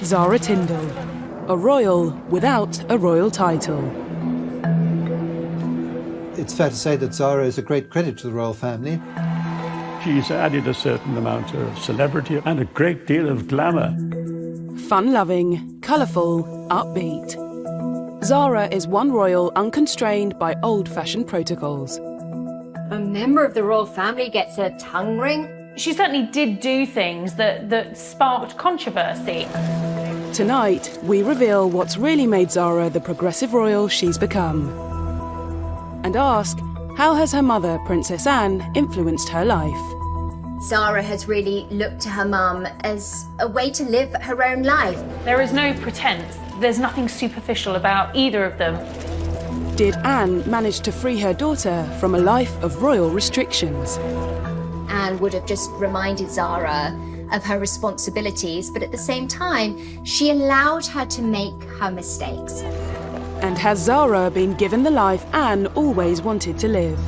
Zara Tyndall, a royal without a royal title. It's fair to say that Zara is a great credit to the royal family. She's added a certain amount of celebrity and a great deal of glamour. Fun-loving, colourful, upbeat. Zara is one royal unconstrained by old-fashioned protocols. A member of the royal family gets a tongue ring? She certainly did do things that sparked controversy. Tonight, we reveal what's really made Zara the progressive royal she's become. And ask, how has her mother, Princess Anne, influenced her life? Zara has really looked to her mum as a way to live her own life. There is no pretense. There's nothing superficial about either of them. Did Anne manage to free her daughter from a life of royal restrictions? Anne would have just reminded Zara of her responsibilities, but at the same time, she allowed her to make her mistakes. And has Zara been given the life Anne always wanted to live?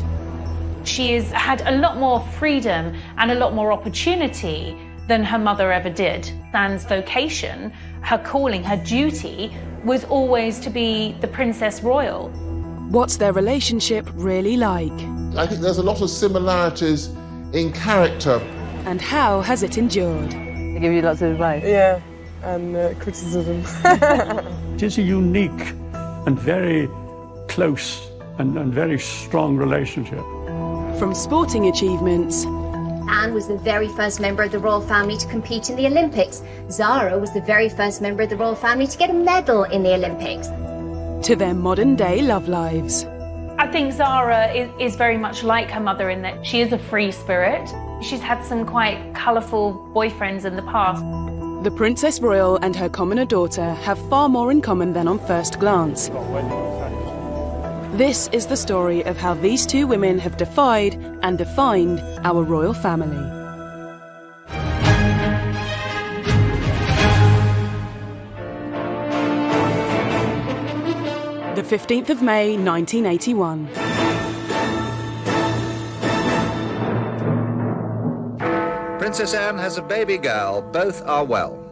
She has had a lot more freedom and a lot more opportunity than her mother ever did. Anne's vocation, her calling, her duty was always to be the Princess Royal. What's their relationship really like? I think there's a lot of similarities in character. And how has it endured? They give you lots of advice. Yeah, and criticism. It is a unique and very close and very strong relationship. From sporting achievements... Anne was the very first member of the royal family to compete in the Olympics. Zara was the very first member of the royal family to get a medal in the Olympics. To their modern-day love lives. I think Zara is very much like her mother in that she is a free spirit. She's had some quite colourful boyfriends in the past. The Princess Royal and her commoner daughter have far more in common than on first glance. This is the story of how these two women have defied and defined our royal family. The 15th of May, 1981. Princess Anne has a baby girl. Both are well.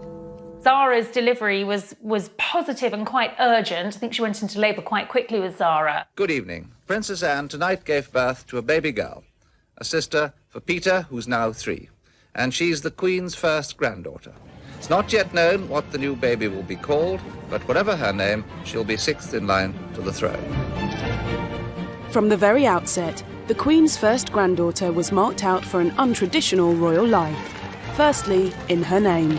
Zara's delivery was positive and quite urgent. I think she went into labour quite quickly with Zara. Good evening. Princess Anne tonight gave birth to a baby girl, a sister for Peter, who's now 3. And she's the Queen's first granddaughter. It's not yet known what the new baby will be called, but whatever her name, she'll be 6th in line to the throne. From the very outset, the Queen's first granddaughter was marked out for an untraditional royal life. Firstly, in her name.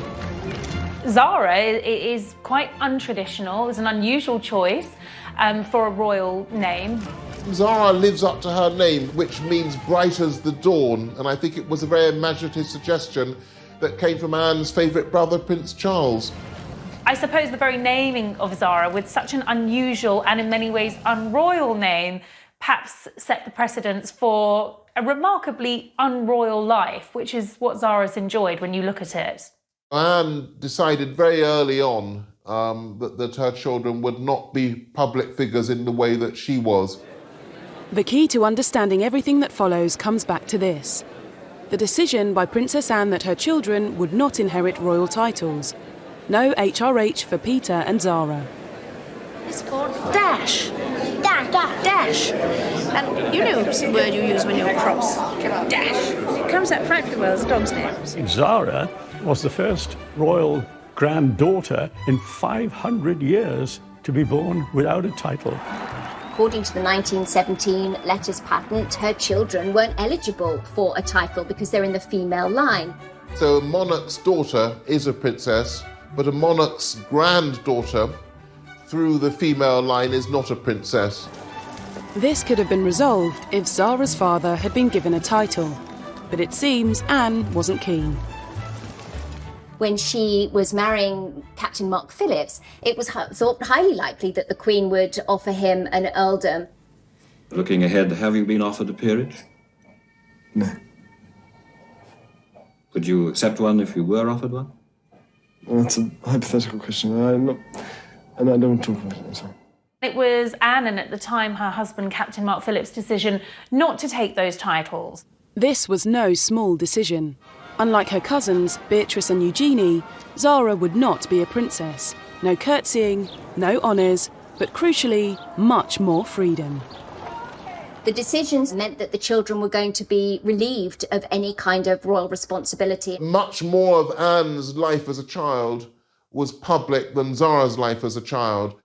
Zara is quite untraditional. It was an unusual choice for a royal name. Zara lives up to her name, which means bright as the dawn, and I think it was a very imaginative suggestion that came from Anne's favourite brother, Prince Charles. I suppose the very naming of Zara, with such an unusual and in many ways unroyal name, perhaps set the precedence for a remarkably unroyal life, which is what Zara's enjoyed when you look at it. Anne decided very early on that her children would not be public figures in the way that she was. The key to understanding everything that follows comes back to this. The decision by Princess Anne that her children would not inherit royal titles. No HRH for Peter and Zara. It's called dash. Dash. And you know the word you use when you're cross. Dash. It comes out frightfully well as a dog's name. Zara was the first royal granddaughter in 500 years to be born without a title. According to the 1917 letters patent, her children weren't eligible for a title because they're in the female line. So a monarch's daughter is a princess, but a monarch's granddaughter through the female line is not a princess. This could have been resolved if Zara's father had been given a title, but it seems Anne wasn't keen. When she was marrying Captain Mark Phillips, it was thought highly likely that the Queen would offer him an earldom. Looking ahead, have you been offered a peerage? No. Would you accept one if you were offered one? That's a hypothetical question. I don't talk about it. Sorry. It was Anne and at the time her husband, Captain Mark Phillips' decision not to take those titles. This was no small decision. Unlike her cousins, Beatrice and Eugenie, Zara would not be a princess. No curtsying, no honours, but crucially, much more freedom. The decisions meant that the children were going to be relieved of any kind of royal responsibility. Much more of Anne's life as a child was public than Zara's life as a child.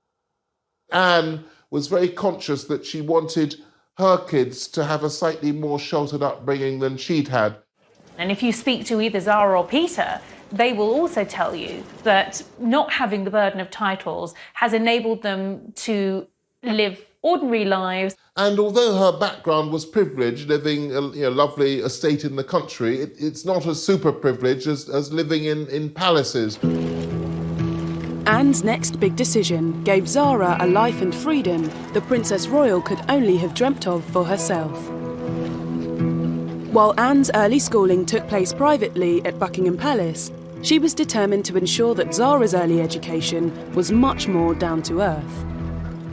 Anne was very conscious that she wanted her kids to have a slightly more sheltered upbringing than she'd had. And if you speak to either Zara or Peter, they will also tell you that not having the burden of titles has enabled them to live ordinary lives. And although her background was privileged, living a lovely estate in the country, it's not as super privileged as living in palaces. Anne's next big decision gave Zara a life and freedom the Princess Royal could only have dreamt of for herself. While Anne's early schooling took place privately at Buckingham Palace, she was determined to ensure that Zara's early education was much more down to earth.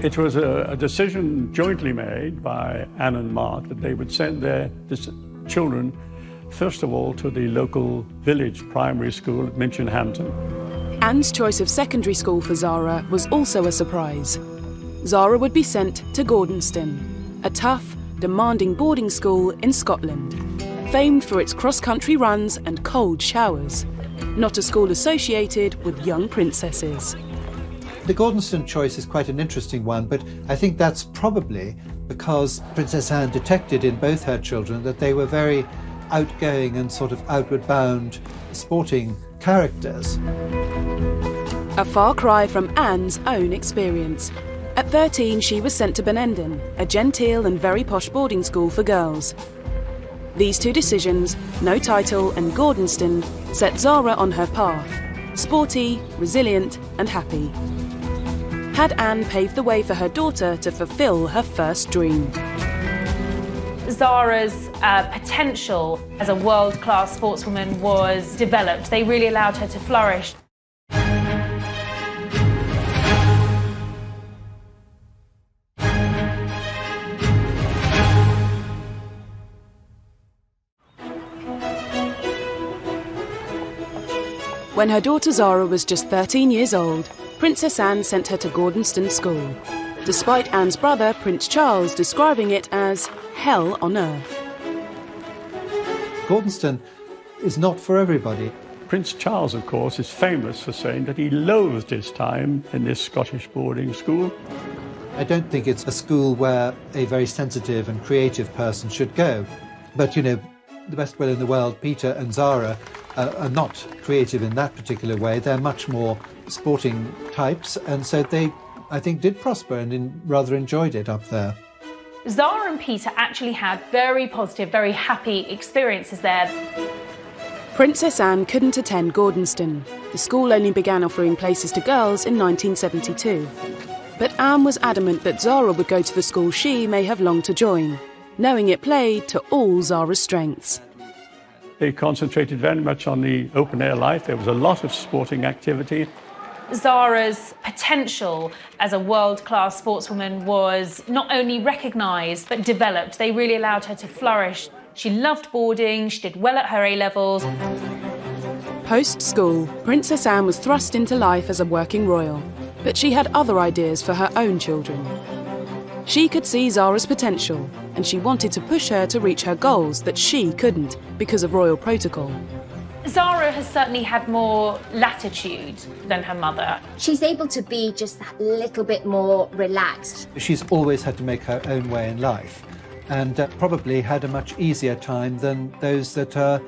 It was a decision jointly made by Anne and Mark that they would send their children, first of all, to the local village primary school at Minchinhampton. Anne's choice of secondary school for Zara was also a surprise. Zara would be sent to Gordonston, a tough, demanding boarding school in Scotland, famed for its cross-country runs and cold showers, not a school associated with young princesses. The Gordonston choice is quite an interesting one, but I think that's probably because Princess Anne detected in both her children that they were very outgoing and sort of outward-bound sporting characters. A far cry from Anne's own experience. At 13, she was sent to Benenden, a genteel and very posh boarding school for girls. These two decisions, no title and Gordonston, set Zara on her path, sporty, resilient and happy. Had Anne paved the way for her daughter to fulfil her first dream? Zara's potential as a world-class sportswoman was developed. They really allowed her to flourish. When her daughter Zara was just 13 years old, Princess Anne sent her to Gordonston School, despite Anne's brother, Prince Charles, describing it as hell on earth. Gordonston is not for everybody. Prince Charles, of course, is famous for saying that he loathed his time in this Scottish boarding school. I don't think it's a school where a very sensitive and creative person should go. But, the best will in the world, Peter and Zara, are not creative in that particular way. They're much more sporting types, and so they, I think, did prosper and rather enjoyed it up there. Zara and Peter actually had very positive, very happy experiences there. Princess Anne couldn't attend Gordonston. The school only began offering places to girls in 1972. But Anne was adamant that Zara would go to the school she may have longed to join, knowing it played to all Zara's strengths. They concentrated very much on the open-air life. There was a lot of sporting activity. Zara's potential as a world-class sportswoman was not only recognised but developed. They really allowed her to flourish. She loved boarding, she did well at her A-levels. Post-school, Princess Anne was thrust into life as a working royal, but she had other ideas for her own children. She could see Zara's potential, and she wanted to push her to reach her goals that she couldn't because of royal protocol. Zara has certainly had more latitude than her mother. She's able to be just that little bit more relaxed. She's always had to make her own way in life, and probably had a much easier time than those that are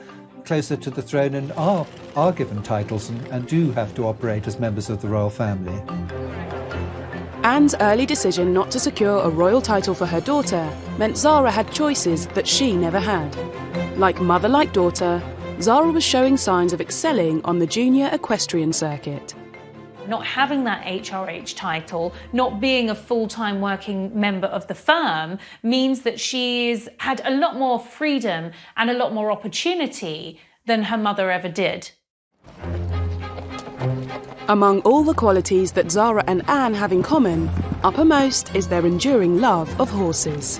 closer to the throne and are given titles and do have to operate as members of the royal family. Anne's early decision not to secure a royal title for her daughter meant Zara had choices that she never had. Like mother, like daughter, Zara was showing signs of excelling on the junior equestrian circuit. Not having that HRH title, not being a full-time working member of the firm, means that she's had a lot more freedom and a lot more opportunity than her mother ever did. Among all the qualities that Zara and Anne have in common, uppermost is their enduring love of horses.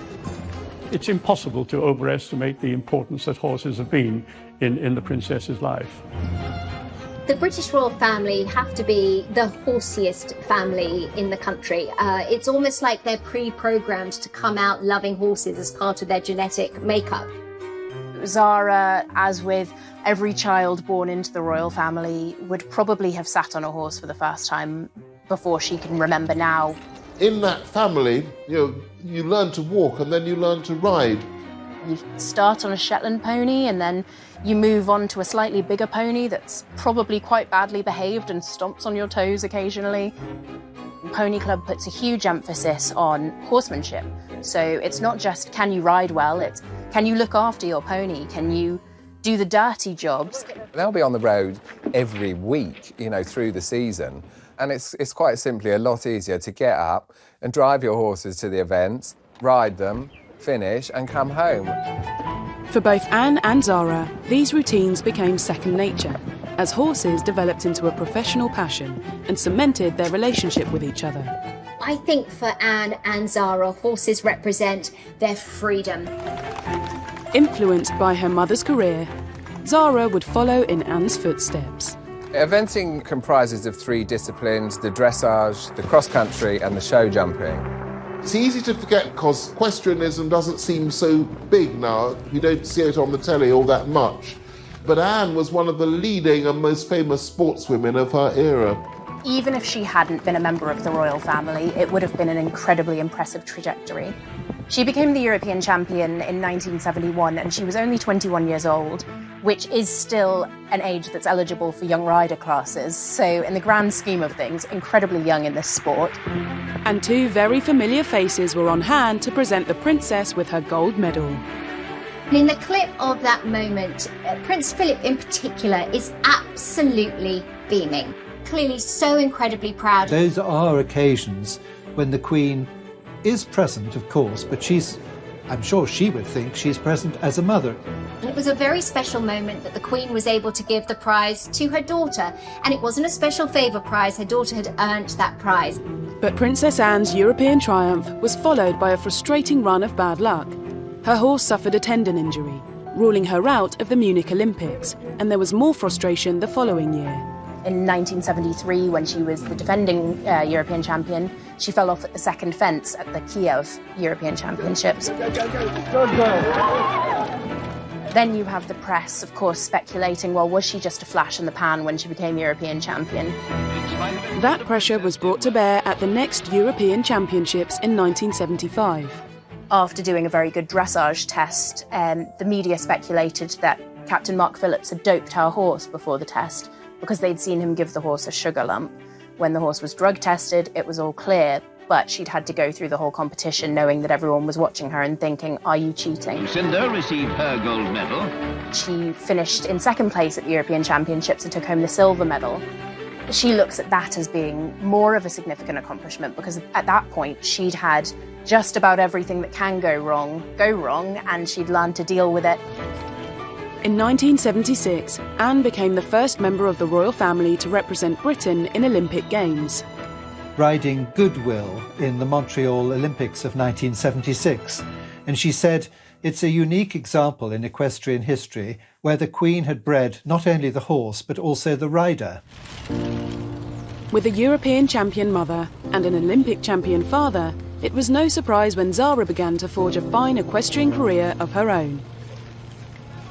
It's impossible to overestimate the importance that horses have been in the princess's life. The British royal family have to be the horseiest family in the country. It's almost like they're pre-programmed to come out loving horses as part of their genetic makeup. Zara, as with every child born into the royal family, would probably have sat on a horse for the first time before she can remember now. In that family, you learn to walk and then you learn to ride. You start on a Shetland pony and then you move on to a slightly bigger pony that's probably quite badly behaved and stomps on your toes occasionally. Pony Club puts a huge emphasis on horsemanship. So it's not just can you ride well, it's can you look after your pony, can you do the dirty jobs. They'll be on the road every week, through the season. And it's quite simply a lot easier to get up and drive your horses to the events, ride them, finish and come home. For both Anne and Zara, these routines became second nature as horses developed into a professional passion and cemented their relationship with each other. I think for Anne and Zara, horses represent their freedom. Influenced by her mother's career, Zara would follow in Anne's footsteps. Eventing comprises of 3 disciplines: the dressage, the cross-country and the show jumping. It's easy to forget because equestrianism doesn't seem so big now. You don't see it on the telly all that much. But Anne was one of the leading and most famous sportswomen of her era. Even if she hadn't been a member of the royal family, it would have been an incredibly impressive trajectory. She became the European champion in 1971 and she was only 21 years old, which is still an age that's eligible for young rider classes. So in the grand scheme of things, incredibly young in this sport. And 2 very familiar faces were on hand to present the princess with her gold medal. In the clip of that moment, Prince Philip in particular is absolutely beaming. Clearly so incredibly proud. Those are occasions when the Queen is present, of course, but I'm sure she would think she's present as a mother. And it was a very special moment that the Queen was able to give the prize to her daughter. And it wasn't a special favour prize, her daughter had earned that prize. But Princess Anne's European triumph was followed by a frustrating run of bad luck. Her horse suffered a tendon injury, ruling her out of the Munich Olympics, and there was more frustration the following year. In 1973, when she was the defending European champion, she fell off at the second fence at the Kiev European Championships. Then you have the press, of course, speculating, well, was she just a flash in the pan when she became European champion? That pressure was brought to bear at the next European Championships in 1975. After doing a very good dressage test, the media speculated that Captain Mark Phillips had doped her horse before the test because they'd seen him give the horse a sugar lump. When the horse was drug tested, it was all clear, but she'd had to go through the whole competition knowing that everyone was watching her and thinking, are you cheating? Lucinda received her gold medal. She finished in second place at the European Championships and took home the silver medal. She looks at that as being more of a significant accomplishment because at that point she'd had just about everything that can go wrong, and she'd learned to deal with it. In 1976, Anne became the first member of the royal family to represent Britain in Olympic Games. Riding Goodwill in the Montreal Olympics of 1976, and she said, "It's a unique example in equestrian history where the Queen had bred not only the horse but also the rider." With a European champion mother and an Olympic champion father, it was no surprise when Zara began to forge a fine equestrian career of her own.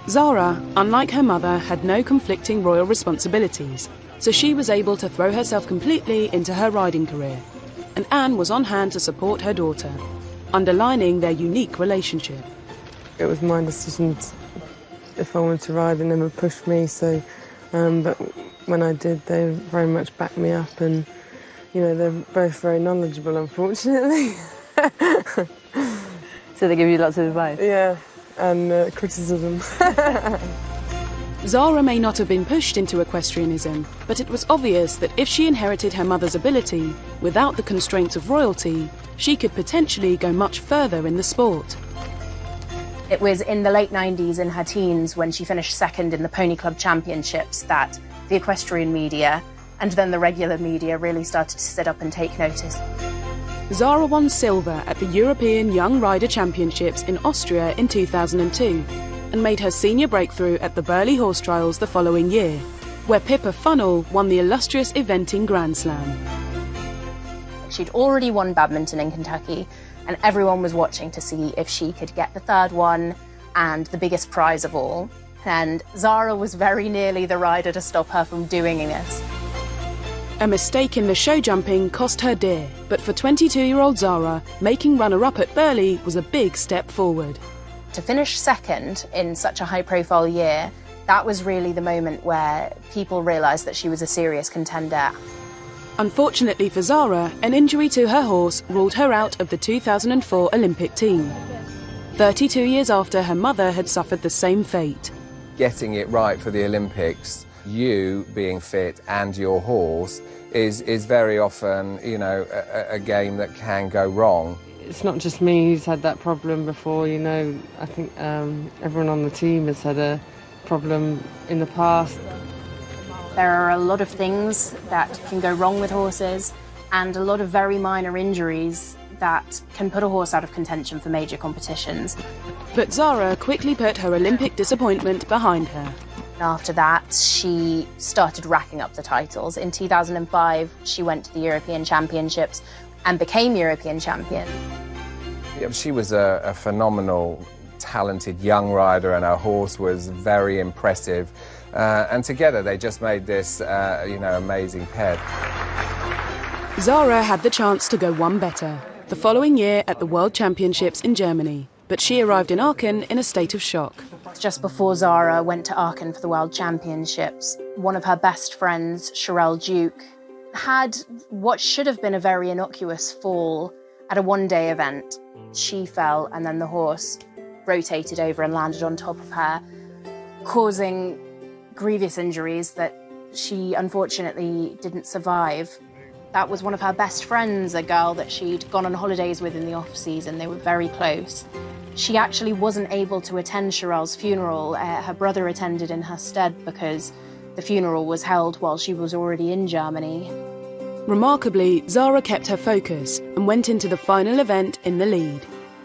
Zara, unlike her mother, had no conflicting royal responsibilities, so she was able to throw herself completely into her riding career. And Anne was on hand to support her daughter, underlining their unique relationship. It was my decision if I wanted to ride, and never pushed me, so but when I did, they very much backed me up, and they're both very knowledgeable, unfortunately. So they give you lots of advice? Yeah, and criticism. Zara may not have been pushed into equestrianism, but it was obvious that if she inherited her mother's ability, without the constraints of royalty, she could potentially go much further in the sport. It was in the late 90s, in her teens, when she finished second in the Pony Club Championships, that the equestrian media and then the regular media really started to sit up and take notice. Zara won silver at the European Young Rider Championships in Austria in 2002. and made her senior breakthrough at the Burghley Horse Trials the following year, where Pippa Funnell won the illustrious eventing Grand Slam. She'd already won badminton in Kentucky, and everyone was watching to see if she could get the third one and the biggest prize of all. And Zara was very nearly the rider to stop her from doing this. A mistake in the show jumping cost her dear, but for 22-year-old Zara, making runner-up at Burghley was a big step forward. To finish second in such a high-profile year, that was really the moment where people realised that she was a serious contender. Unfortunately for Zara, an injury to her horse ruled her out of the 2004 Olympic team. 32 years after her mother had suffered the same fate. Getting it right for the Olympics, you being fit and your horse is very often, you know, a game that can go wrong. It's not just me who's had that problem before, you know. I think everyone on the team has had a problem in the past. There are a lot of things that can go wrong with horses and a lot of very minor injuries that can put a horse out of contention for major competitions. But Zara quickly put her Olympic disappointment behind her. After that, she started racking up the titles. In 2005, she went to the European Championships and became European champion. Yeah, she was a phenomenal, talented young rider, and her horse was very impressive. And together they just made this, you know, amazing pair. Zara had the chance to go one better, the following year at the World Championships in Germany, but she arrived in Aachen in a state of shock. Just before Zara went to Aachen for the World Championships, one of her best friends, Sherelle Duke, had what should have been a very innocuous fall at a one-day event. She fell and then the horse rotated over and landed on top of her, causing grievous injuries that she unfortunately didn't survive. That was one of her best friends, a girl that she'd gone on holidays with in the off-season. They were very close. She actually wasn't able to attend Sherelle's funeral. Her brother attended in her stead because the funeral was held while she was already in Germany. Remarkably, Zara kept her focus and went into the final event in the lead.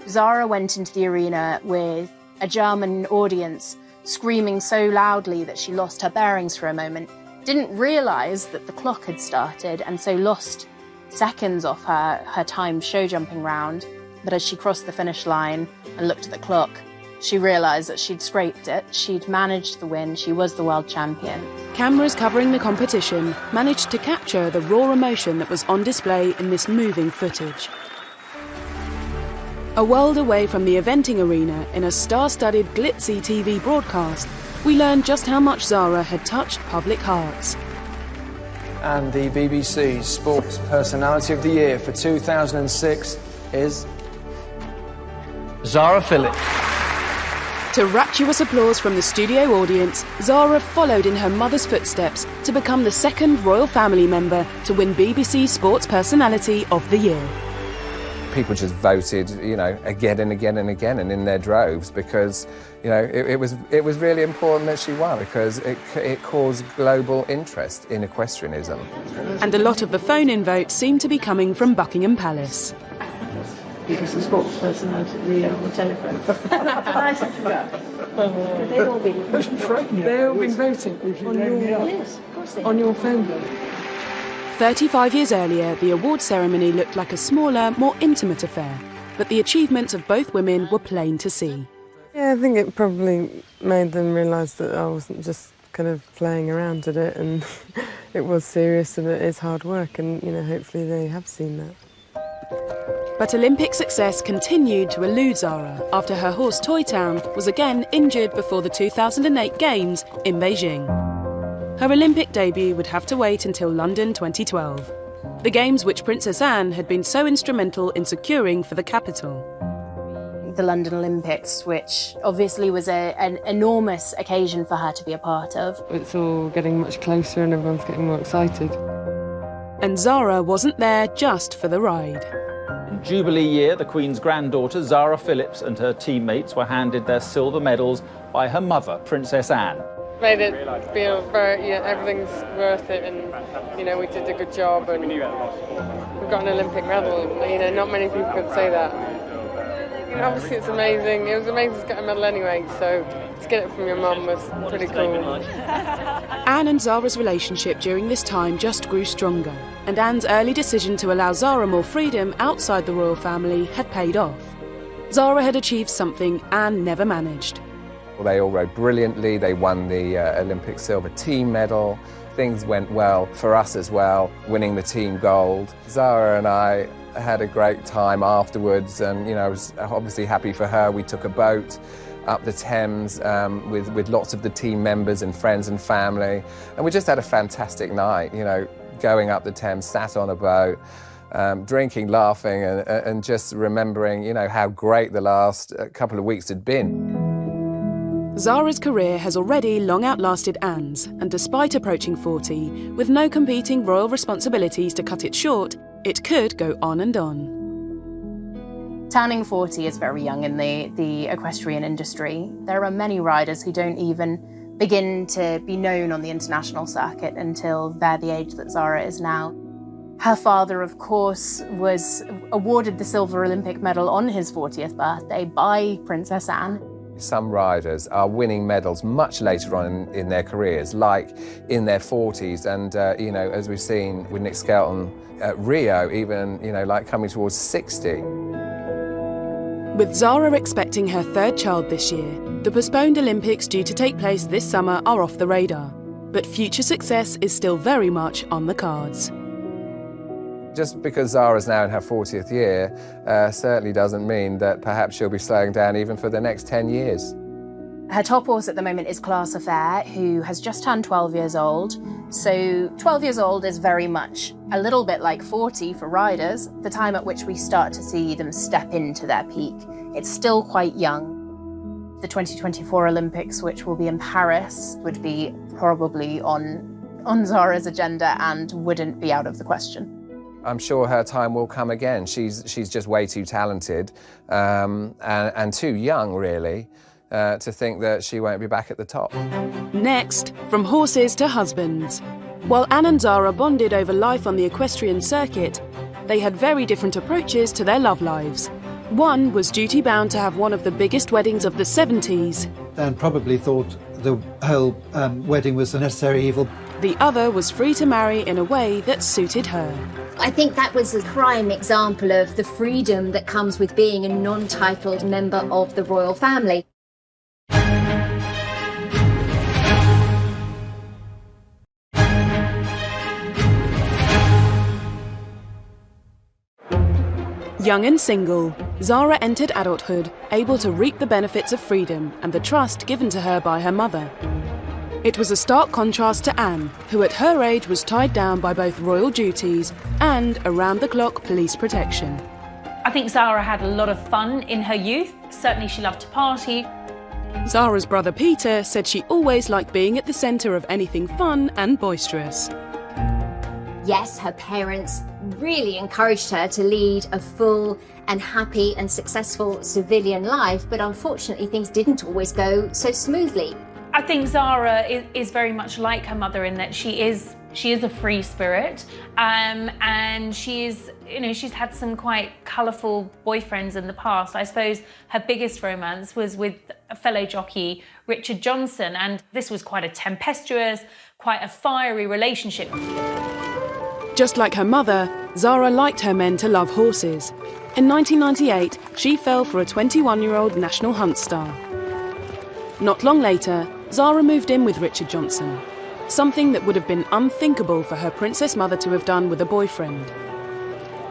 Zara went into the arena with a German audience screaming so loudly that she lost her bearings for a moment, didn't realise that the clock had started and so lost seconds off her timed show jumping round. But as she crossed the finish line and looked at the clock, she realised that she'd scraped it, she'd managed the win, she was the world champion. Cameras covering the competition managed to capture the raw emotion that was on display in this moving footage. A world away from the eventing arena, in a star-studded glitzy TV broadcast, we learned just how much Zara had touched public hearts. And the BBC Sports Personality of the Year for 2006 is Zara Phillips. To rapturous applause from the studio audience, Zara followed in her mother's footsteps to become the second royal family member to win BBC Sports Personality of the Year. People just voted, you know, again and again and again, and in their droves, because, you know, it was really important that she won, because it caused global interest in equestrianism. And a lot of the phone-in votes seem to be coming from Buckingham Palace. BBC Sports Personality of the Year on the telephone. They've all been voting on your phone. 35 years earlier, the award ceremony looked like a smaller, more intimate affair, but the achievements of both women were plain to see. Yeah, I think it probably made them realise that I wasn't just kind of playing around at it, and it was serious and it is hard work, and, you know, hopefully they have seen that. But Olympic success continued to elude Zara after her horse Toy Town was again injured before the 2008 Games in Beijing. Her Olympic debut would have to wait until London 2012, the Games which Princess Anne had been so instrumental in securing for the capital. The London Olympics, which obviously was an enormous occasion for her to be a part of. It's all getting much closer and everyone's getting more excited. And Zara wasn't there just for the ride. In Jubilee year, the Queen's granddaughter, Zara Phillips, and her teammates were handed their silver medals by her mother, Princess Anne. Made it feel very, everything's worth it, and, you know, we did a good job, and we got an Olympic medal. You know, not many people could say that. Obviously it's amazing. It was amazing to get a medal anyway, so to get it from your mum was pretty cool. Anne and Zara's relationship during this time just grew stronger, and Anne's early decision to allow Zara more freedom outside the royal family had paid off. Zara had achieved something Anne never managed. Well, they all rode brilliantly. They won the Olympic silver team medal. Things went well for us as well, winning the team gold. Zara and I had a great time afterwards, and I was obviously happy for her. We took a boat up the Thames with lots of the team members and friends and family, and we just had a fantastic night, going up the Thames, sat on a boat, drinking, laughing, and just remembering, how great the last couple of weeks had been. Zara's career has already long outlasted Anne's, and despite approaching 40, with no competing royal responsibilities to cut it short, it could go on and on. Turning 40 is very young in the equestrian industry. There are many riders who don't even begin to be known on the international circuit until they're the age that Zara is now. Her father, of course, was awarded the silver Olympic medal on his 40th birthday by Princess Anne. Some riders are winning medals much later on in their careers, like in their 40s, and as we've seen with Nick Skelton at Rio, even like coming towards 60. With Zara expecting her third child this year, the postponed Olympics due to take place this summer are off the radar, but future success is still very much on the cards. Just because Zara's now in her 40th year certainly doesn't mean that perhaps she'll be slowing down even for the next 10 years. Her top horse at the moment is Class Affair, who has just turned 12 years old. So 12 years old is very much a little bit like 40 for riders, the time at which we start to see them step into their peak. It's still quite young. The 2024 Olympics, which will be in Paris, would be probably on Zara's agenda and wouldn't be out of the question. I'm sure her time will come again. She's just way too talented and too young, really, to think that she won't be back at the top. Next, from horses to husbands. While Anne and Zara bonded over life on the equestrian circuit, they had very different approaches to their love lives. One was duty-bound to have one of the biggest weddings of the 70s. And probably thought the whole wedding was a necessary evil. The other was free to marry in a way that suited her. I think that was a prime example of the freedom that comes with being a non-titled member of the royal family. Young and single, Zara entered adulthood, able to reap the benefits of freedom and the trust given to her by her mother. It was a stark contrast to Anne, who at her age was tied down by both royal duties and around-the-clock police protection. I think Zara had a lot of fun in her youth. Certainly she loved to party. Zara's brother Peter said she always liked being at the centre of anything fun and boisterous. Yes, her parents really encouraged her to lead a full and happy and successful civilian life, but unfortunately things didn't always go so smoothly. I think Zara is very much like her mother in that she is a free spirit, and she's had some quite colourful boyfriends in the past. I suppose her biggest romance was with a fellow jockey, Richard Johnson, and this was quite a tempestuous, quite a fiery relationship. Just like her mother, Zara liked her men to love horses. In 1998, she fell for a 21-year-old National Hunt star. Not long later, Zara moved in with Richard Johnson, something that would have been unthinkable for her princess mother to have done with a boyfriend.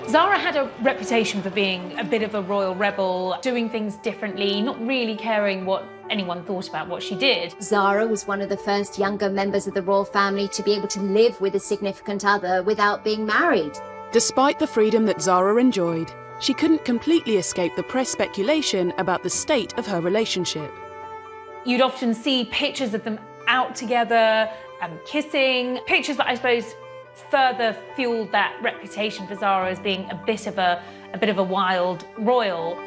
Zara had a reputation for being a bit of a royal rebel, doing things differently, not really caring what anyone thought about what she did. Zara was one of the first younger members of the royal family to be able to live with a significant other without being married. Despite the freedom that Zara enjoyed, she couldn't completely escape the press speculation about the state of her relationship. You'd often see pictures of them out together and kissing, pictures that I suppose further fueled that reputation for Zara as being a bit of a wild royal.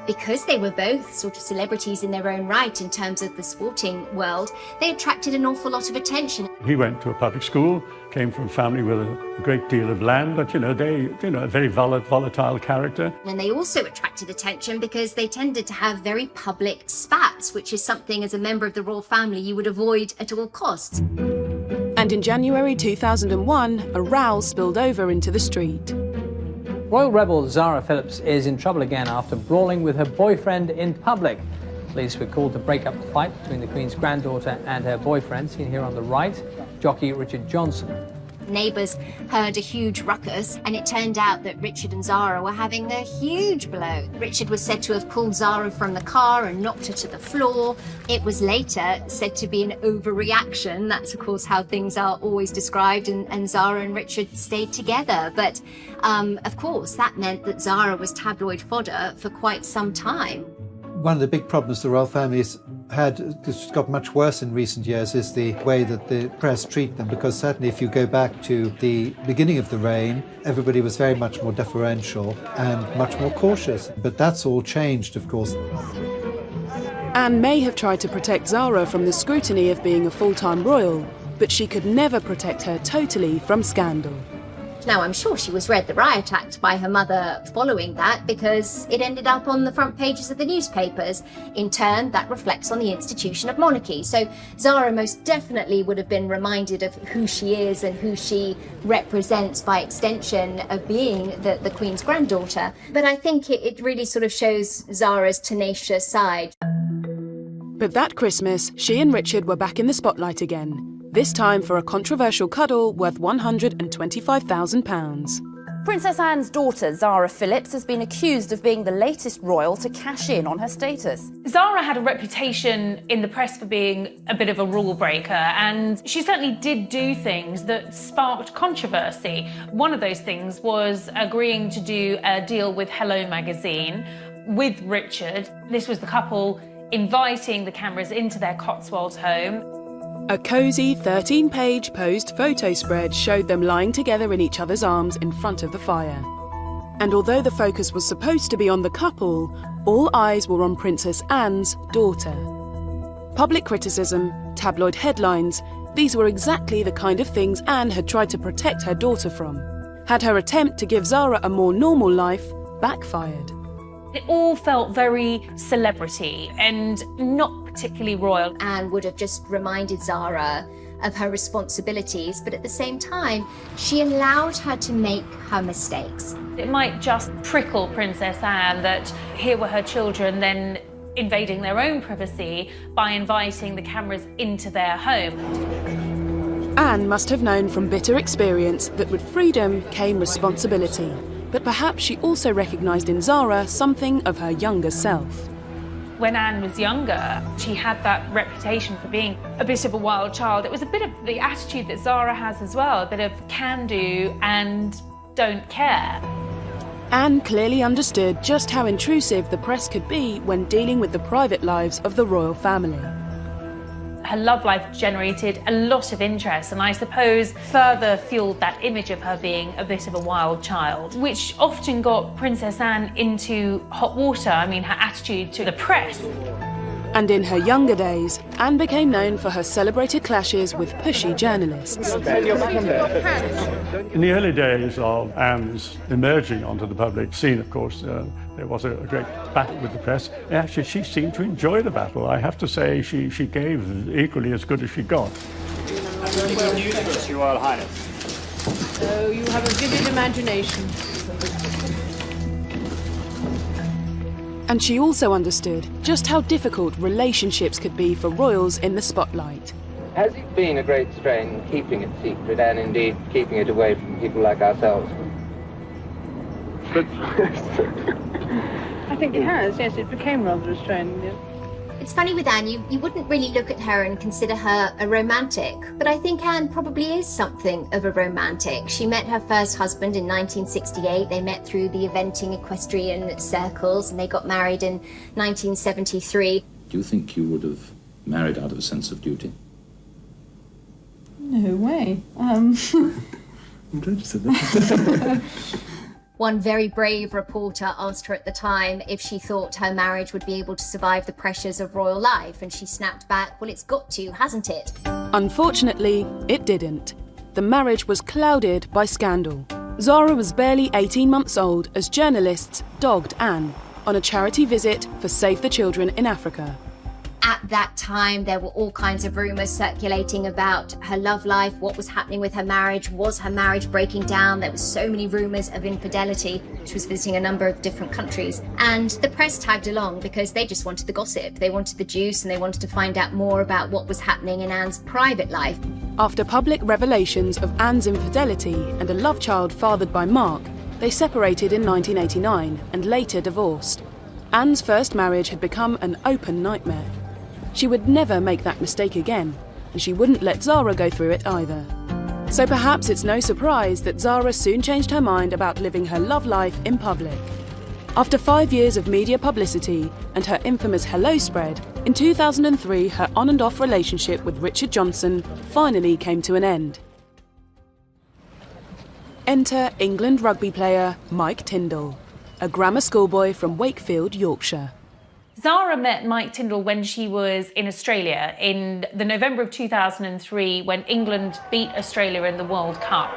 Because they were both sort of celebrities in their own right in terms of the sporting world, they attracted an awful lot of attention. He went to a public school, came from a family with a great deal of land, but, a very volatile character. And they also attracted attention because they tended to have very public spats, which is something as a member of the royal family you would avoid at all costs. And in January 2001, a row spilled over into the street. Royal rebel Zara Phillips is in trouble again after brawling with her boyfriend in public. Police were called to break up the fight between the Queen's granddaughter and her boyfriend, seen here on the right, jockey Richard Johnson. Neighbours heard a huge ruckus, and it turned out that Richard and Zara were having a huge blow. Richard was said to have pulled Zara from the car and knocked her to the floor. It was later said to be an overreaction. That's, of course, how things are always described, and Zara and Richard stayed together. But, of course, that meant that Zara was tabloid fodder for quite some time. One of the big problems the royal family's had, which got much worse in recent years, is the way that the press treat them, because certainly if you go back to the beginning of the reign, everybody was very much more deferential and much more cautious. But that's all changed, of course. Anne may have tried to protect Zara from the scrutiny of being a full-time royal, but she could never protect her totally from scandal. Now, I'm sure she was read the Riot Act by her mother following that, because it ended up on the front pages of the newspapers. In turn, that reflects on the institution of monarchy. So Zara most definitely would have been reminded of who she is and who she represents by extension of being the Queen's granddaughter. But I think it really sort of shows Zara's tenacious side. But that Christmas, she and Richard were back in the spotlight again. This time for a controversial cuddle worth £125,000. Princess Anne's daughter, Zara Phillips, has been accused of being the latest royal to cash in on her status. Zara had a reputation in the press for being a bit of a rule breaker, and she certainly did do things that sparked controversy. One of those things was agreeing to do a deal with Hello magazine with Richard. This was the couple inviting the cameras into their Cotswold home. A cosy 13-page posed photo spread showed them lying together in each other's arms in front of the fire. And although the focus was supposed to be on the couple, all eyes were on Princess Anne's daughter. Public criticism, tabloid headlines, these were exactly the kind of things Anne had tried to protect her daughter from. Had her attempt to give Zara a more normal life backfired? It all felt very celebrity and not particularly royal. Anne would have just reminded Zara of her responsibilities, but at the same time, she allowed her to make her mistakes. It might just prickle Princess Anne that here were her children then invading their own privacy by inviting the cameras into their home. Anne must have known from bitter experience that with freedom came responsibility. But perhaps she also recognised in Zara something of her younger self. When Anne was younger, she had that reputation for being a bit of a wild child. It was a bit of the attitude that Zara has as well, a bit of can do and don't care. Anne clearly understood just how intrusive the press could be when dealing with the private lives of the royal family. Her love life generated a lot of interest, and I suppose further fueled that image of her being a bit of a wild child, which often got Princess Anne into hot water. I mean, her attitude to the press. And in her younger days, Anne became known for her celebrated clashes with pushy journalists. In the early days of Anne's emerging onto the public scene, of course, there was a great battle with the press. Actually, she seemed to enjoy the battle. I have to say she gave equally as good as she got. Good news for us, Your Royal Highness. So you have a vivid imagination. And she also understood just how difficult relationships could be for royals in the spotlight. Has it been a great strain keeping it secret and indeed keeping it away from people like ourselves? I think it has, yes, it became rather a strain. Yeah. It's funny with Anne, you wouldn't really look at her and consider her a romantic, but I think Anne probably is something of a romantic. She met her first husband in 1968. They met through the eventing equestrian circles, and they got married in 1973. Do you think you would have married out of a sense of duty? No way. I'm glad you said that. One very brave reporter asked her at the time if she thought her marriage would be able to survive the pressures of royal life, and she snapped back, well, it's got to, hasn't it? Unfortunately, it didn't. the marriage was clouded by scandal. Zara was barely 18 months old as journalists dogged Anne on a charity visit for Save the Children in Africa. At that time, there were all kinds of rumours circulating about her love life, what was happening with her marriage, was her marriage breaking down? There were so many rumours of infidelity. She was visiting a number of different countries. And the press tagged along because they just wanted the gossip. They wanted the juice and they wanted to find out more about what was happening in Anne's private life. After public revelations of Anne's infidelity and a love child fathered by Mark, they separated in 1989 and later divorced. Anne's first marriage had become an open nightmare. She would never make that mistake again, and she wouldn't let Zara go through it either. So perhaps it's no surprise that Zara soon changed her mind about living her love life in public. After 5 years of media publicity and her infamous hello spread, in 2003 her on and off relationship with Richard Johnson finally came to an end. Enter England rugby player Mike Tindall, a grammar schoolboy from Wakefield, Yorkshire. Zara met Mike Tindall when she was in Australia in the November of 2003 when England beat Australia in the World Cup.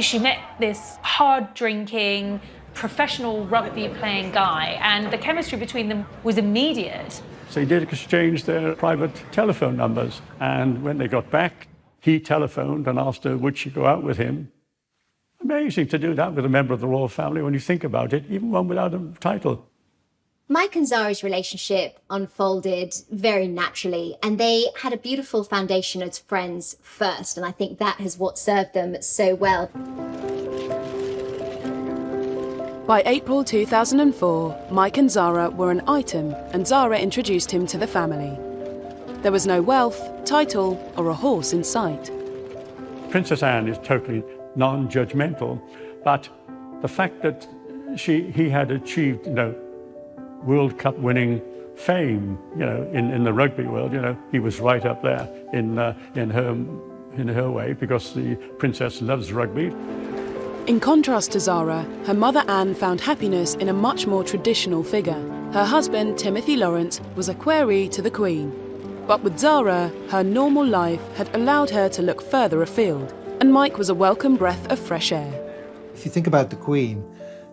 She met this hard-drinking, professional rugby-playing guy, and the chemistry between them was immediate. So they did exchange their private telephone numbers, and when they got back, he telephoned and asked her would she go out with him. Amazing to do that with a member of the royal family when you think about it, even one without a title. Mike and Zara's relationship unfolded very naturally, and they had a beautiful foundation as friends first, and I think that is what served them so well. By April 2004, Mike and Zara were an item, and Zara introduced him to the family. There was no wealth, title, or a horse in sight. Princess Anne is totally non-judgmental, but the fact that he had achieved, World Cup winning fame, in the rugby world, he was right up there in her way because the princess loves rugby. In contrast to Zara, her mother Anne found happiness in a much more traditional figure. Her husband, Timothy Lawrence, was a query to the Queen. But with Zara, her normal life had allowed her to look further afield, and Mike was a welcome breath of fresh air. If you think about the Queen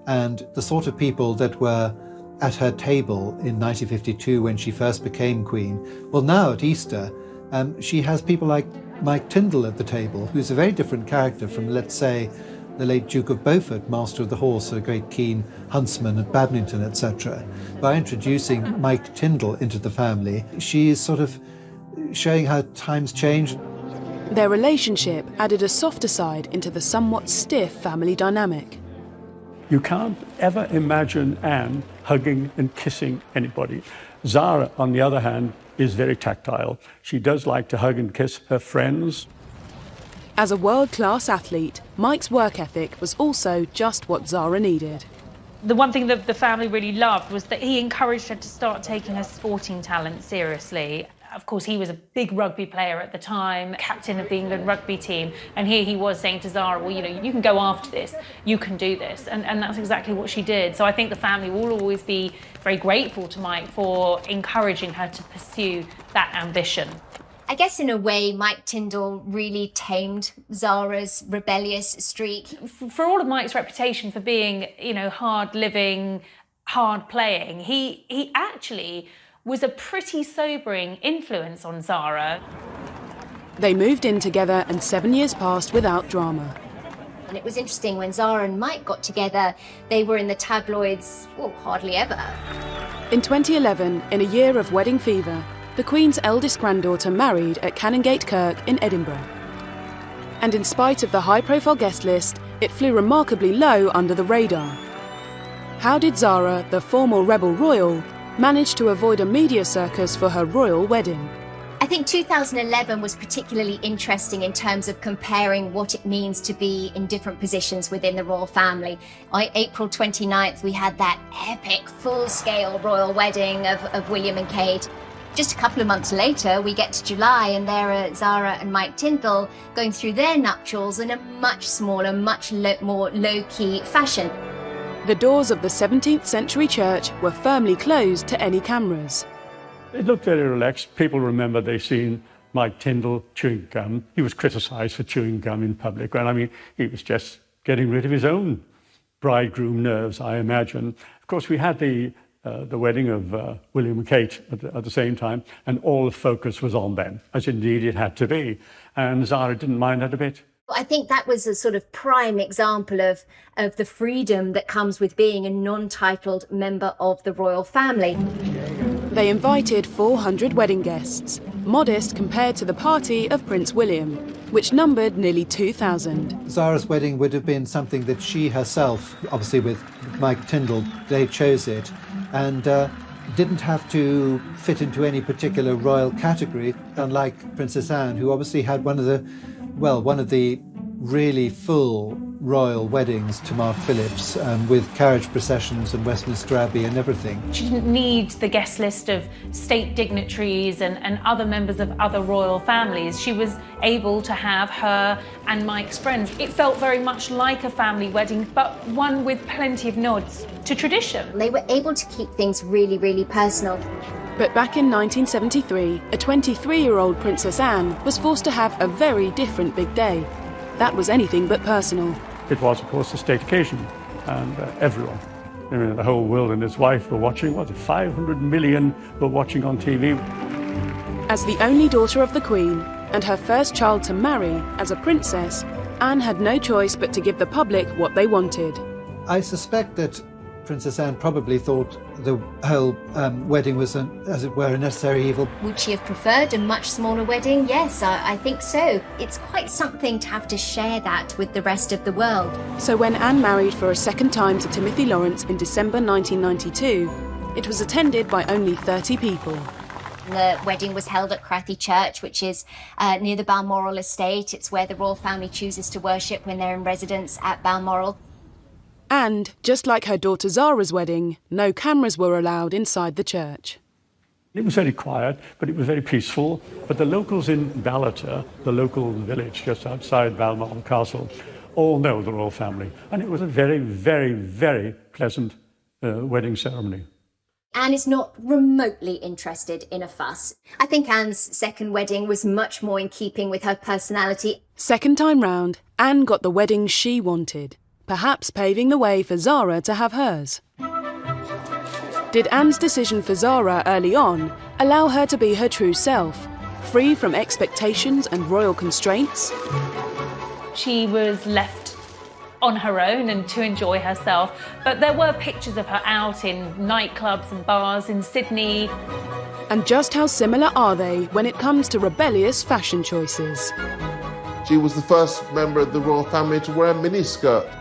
and the sort of people that were at her table in 1952 when she first became Queen, well, now at Easter, she has people like Mike Tindall at the table, who's a very different character from, let's say, the late Duke of Beaufort, Master of the Horse, a great keen huntsman at badminton, etc. By introducing Mike Tindall into the family, she is sort of showing how times change. Their relationship added a softer side into the somewhat stiff family dynamic. You can't ever imagine Anne hugging and kissing anybody. Zara, on the other hand, is very tactile. She does like to hug and kiss her friends. As a world-class athlete, Mike's work ethic was also just what Zara needed. The one thing that the family really loved was that he encouraged her to start taking her sporting talent seriously. Of course, he was a big rugby player at the time, captain of the England rugby team, and here he was saying to Zara, well, you can go after this, you can do this, and that's exactly what she did. So I think the family will always be very grateful to Mike for encouraging her to pursue that ambition. I guess in a way, Mike Tindall really tamed Zara's rebellious streak. For all of Mike's reputation for being, hard-living, hard-playing, he actually was a pretty sobering influence on Zara. They moved in together and 7 years passed without drama. And it was interesting, when Zara and Mike got together, they were in the tabloids, hardly ever. In 2011, in a year of wedding fever, the Queen's eldest granddaughter married at Canongate Kirk in Edinburgh. And in spite of the high-profile guest list, it flew remarkably low under the radar. How did Zara, the former rebel royal, manage to avoid a media circus for her royal wedding? I think 2011 was particularly interesting in terms of comparing what it means to be in different positions within the royal family. On April 29th, we had that epic, full-scale royal wedding of William and Kate. Just a couple of months later, we get to July, and there are Zara and Mike Tindall going through their nuptials in a much smaller, much more low-key fashion. The doors of the 17th century church were firmly closed to any cameras. It looked very relaxed. People remember they've seen Mike Tyndall chewing gum. He was criticised for chewing gum in public. Well, I mean, he was just getting rid of his own bridegroom nerves, I imagine. Of course, we had the wedding of William and Kate at the same time, and all the focus was on them, as indeed it had to be. And Zara didn't mind that a bit. I think that was a sort of prime example of the freedom that comes with being a non-titled member of the royal family. They invited 400 wedding guests, modest compared to the party of Prince William, which numbered nearly 2,000. Zara's wedding would have been something that she herself, obviously with Mike Tyndall, they chose it, and didn't have to fit into any particular royal category, unlike Princess Anne, who obviously had one of the really full royal weddings to Mark Phillips, with carriage processions and Westminster Abbey and everything. She didn't need the guest list of state dignitaries and other members of other royal families. She was able to have her and Mike's friends. It felt very much like a family wedding, but one with plenty of nods to tradition. They were able to keep things really, really personal. But back in 1973, a 23-year-old Princess Anne was forced to have a very different big day. That was anything but personal. It was, of course, a state occasion, and everyone, the whole world and his wife were watching. 500 million were watching on TV. As the only daughter of the Queen, and her first child to marry as a princess, Anne had no choice but to give the public what they wanted. I suspect that Princess Anne probably thought the whole wedding was, as it were, a necessary evil. Would she have preferred a much smaller wedding? Yes, I think so. It's quite something to have to share that with the rest of the world. So when Anne married for a second time to Timothy Lawrence in December 1992, it was attended by only 30 people. The wedding was held at Crathy Church, which is near the Balmoral estate. It's where the royal family chooses to worship when they're in residence at Balmoral. And, just like her daughter Zara's wedding, no cameras were allowed inside the church. It was very quiet, but it was very peaceful. But the locals in Ballater, the local village just outside Balmoral Castle, all know the royal family. And it was a very, very, very pleasant wedding ceremony. Anne is not remotely interested in a fuss. I think Anne's second wedding was much more in keeping with her personality. Second time round, Anne got the wedding she wanted, perhaps paving the way for Zara to have hers. Did Anne's decision for Zara early on allow her to be her true self, free from expectations and royal constraints? She was left on her own and to enjoy herself, but there were pictures of her out in nightclubs and bars in Sydney. And just how similar are they when it comes to rebellious fashion choices? She was the first member of the royal family to wear a miniskirt.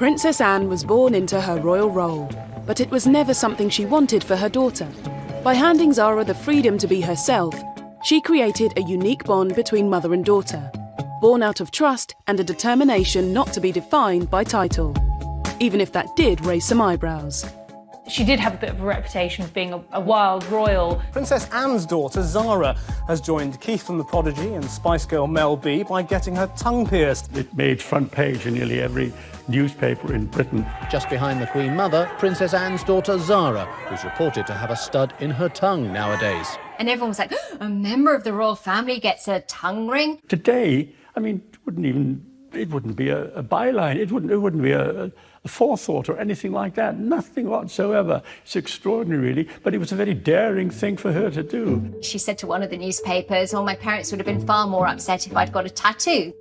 Princess Anne was born into her royal role, but it was never something she wanted for her daughter. By handing Zara the freedom to be herself, she created a unique bond between mother and daughter, born out of trust and a determination not to be defined by title, even if that did raise some eyebrows. She did have a bit of a reputation for being a wild royal. Princess Anne's daughter, Zara, has joined Keith and the Prodigy and Spice Girl Mel B by getting her tongue pierced. It made front page in nearly every newspaper in Britain. Just behind the Queen Mother, Princess Anne's daughter, Zara, who's reported to have a stud in her tongue nowadays. And everyone was like, a member of the royal family gets a tongue ring? Today, I mean, it wouldn't be a byline. It wouldn't be a forethought or anything like that. Nothing whatsoever. It's extraordinary, really. But it was a very daring thing for her to do. She said to one of the newspapers, my parents would have been far more upset if I'd got a tattoo.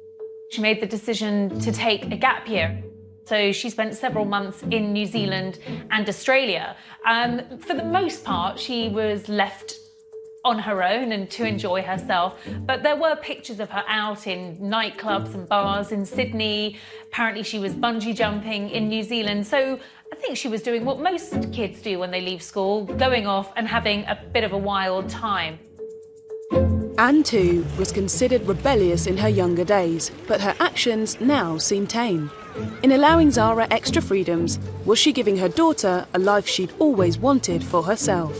She made the decision to take a gap year. So she spent several months in New Zealand and Australia. For the most part, she was left on her own and to enjoy herself. But there were pictures of her out in nightclubs and bars in Sydney. Apparently she was bungee jumping in New Zealand. So I think she was doing what most kids do when they leave school, going off and having a bit of a wild time. Anne, too, was considered rebellious in her younger days, but her actions now seem tame. In allowing Zara extra freedoms, was she giving her daughter a life she'd always wanted for herself?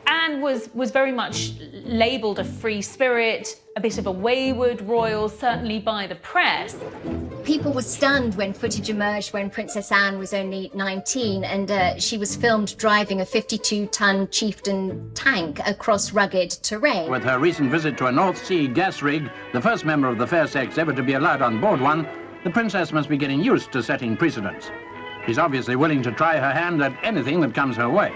Anne was very much labelled a free spirit, a bit of a wayward royal, certainly by the press. People were stunned when footage emerged when Princess Anne was only 19 and she was filmed driving a 52-ton chieftain tank across rugged terrain. With her recent visit to a North Sea gas rig, the first member of the fair sex ever to be allowed on board one, the princess must be getting used to setting precedents. She's obviously willing to try her hand at anything that comes her way.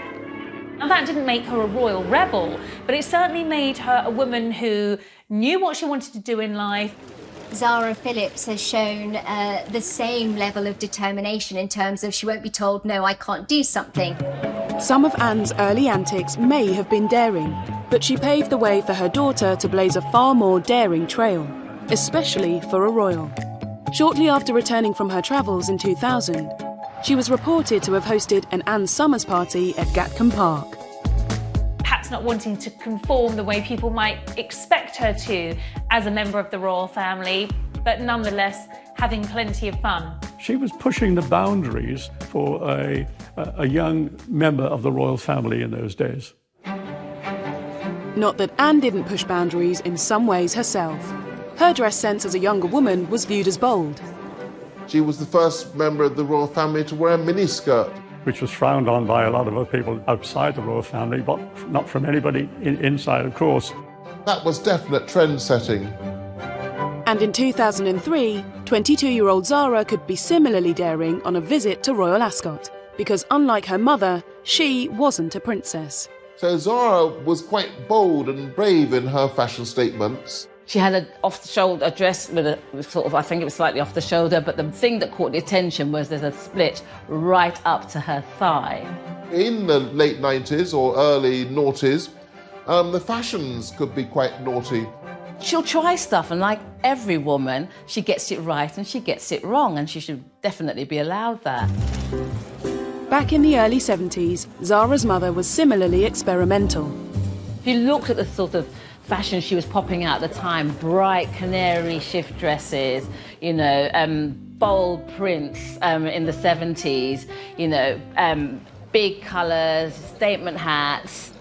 Now, that didn't make her a royal rebel, but it certainly made her a woman who knew what she wanted to do in life. Zara Phillips has shown the same level of determination in terms of she won't be told, no, I can't do something. Some of Anne's early antics may have been daring, but she paved the way for her daughter to blaze a far more daring trail, especially for a royal. Shortly after returning from her travels in 2000, she was reported to have hosted an Anne Summers party at Gatcombe Park. Perhaps not wanting to conform the way people might expect her to as a member of the royal family, but nonetheless having plenty of fun. She was pushing the boundaries for a young member of the royal family in those days. Not that Anne didn't push boundaries in some ways herself. Her dress sense as a younger woman was viewed as bold. She was the first member of the royal family to wear a miniskirt, which was frowned on by a lot of other people outside the royal family, but not from anybody inside, of course. That was definite trend-setting. And in 2003, 22-year-old Zara could be similarly daring on a visit to Royal Ascot, because unlike her mother, she wasn't a princess. So Zara was quite bold and brave in her fashion statements. She had an off-the-shoulder dress with a sort of, I think it was slightly off the shoulder, but the thing that caught the attention was there's a split right up to her thigh. In the late 90s or early noughties, the fashions could be quite naughty. She'll try stuff, and like every woman, she gets it right and she gets it wrong, and she should definitely be allowed that. Back in the early 70s, Zara's mother was similarly experimental. If you looked at the sort of fashion she was popping out at the time, bright canary shift dresses, you know, bold prints in the 70s, you know, big colours, statement hats.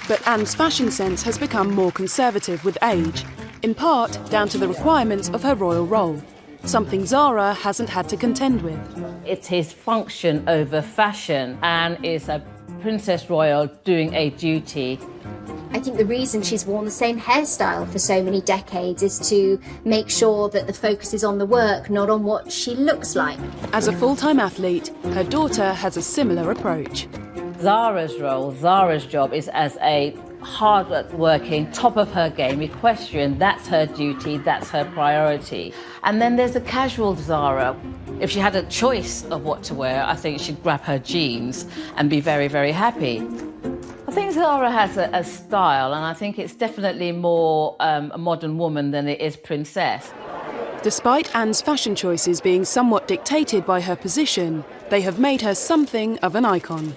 But Anne's fashion sense has become more conservative with age, in part down to the requirements of her royal role, something Zara hasn't had to contend with. It's his function over fashion. Anne is a princess royal doing a duty. I think the reason she's worn the same hairstyle for so many decades is to make sure that the focus is on the work, not on what she looks like. As a full-time athlete, her daughter has a similar approach. Zara's role, Zara's job is as a hard-working, top of her game equestrian. That's her duty, that's her priority. And then there's a casual Zara. If she had a choice of what to wear, I think she'd grab her jeans and be very, very happy. I think Zara has a style, and I think it's definitely more a modern woman than it is princess. Despite Anne's fashion choices being somewhat dictated by her position, they have made her something of an icon.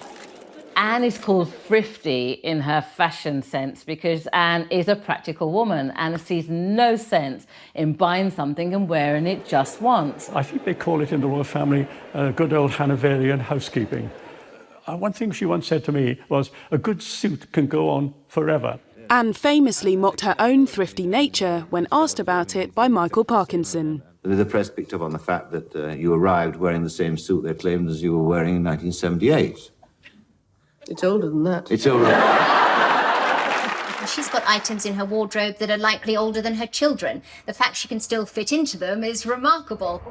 Anne is called thrifty in her fashion sense because Anne is a practical woman and sees no sense in buying something and wearing it just once. I think they call it in the royal family good old Hanoverian housekeeping. One thing she once said to me was, a good suit can go on forever. Anne famously mocked her own thrifty nature when asked about it by Michael Parkinson. The press picked up on the fact that you arrived wearing the same suit they claimed as you were wearing in 1978. It's older than that. It's older. She's got items in her wardrobe that are likely older than her children. The fact she can still fit into them is remarkable.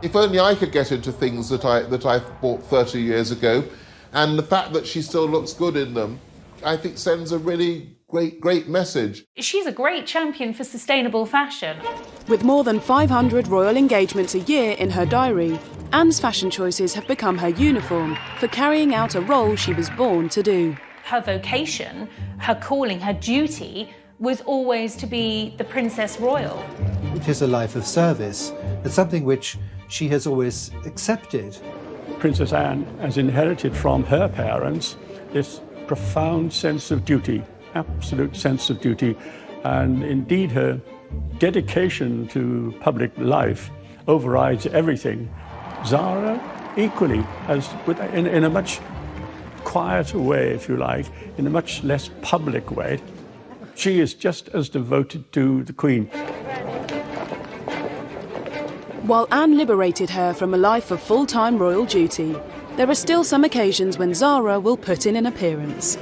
If only I could get into things that I bought 30 years ago, and the fact that she still looks good in them, I think sends a really great message. She's a great champion for sustainable fashion. With more than 500 royal engagements a year in her diary, Anne's fashion choices have become her uniform for carrying out a role she was born to do. Her vocation, her calling, her duty was always to be the Princess Royal. It is a life of service. It's something which she has always accepted. Princess Anne has inherited from her parents this profound sense of duty, absolute sense of duty, and indeed her dedication to public life overrides everything. Zara equally has, in a much quieter way, if you like, in a much less public way, she is just as devoted to the Queen. While Anne liberated her from a life of full-time royal duty, there are still some occasions when Zara will put in an appearance.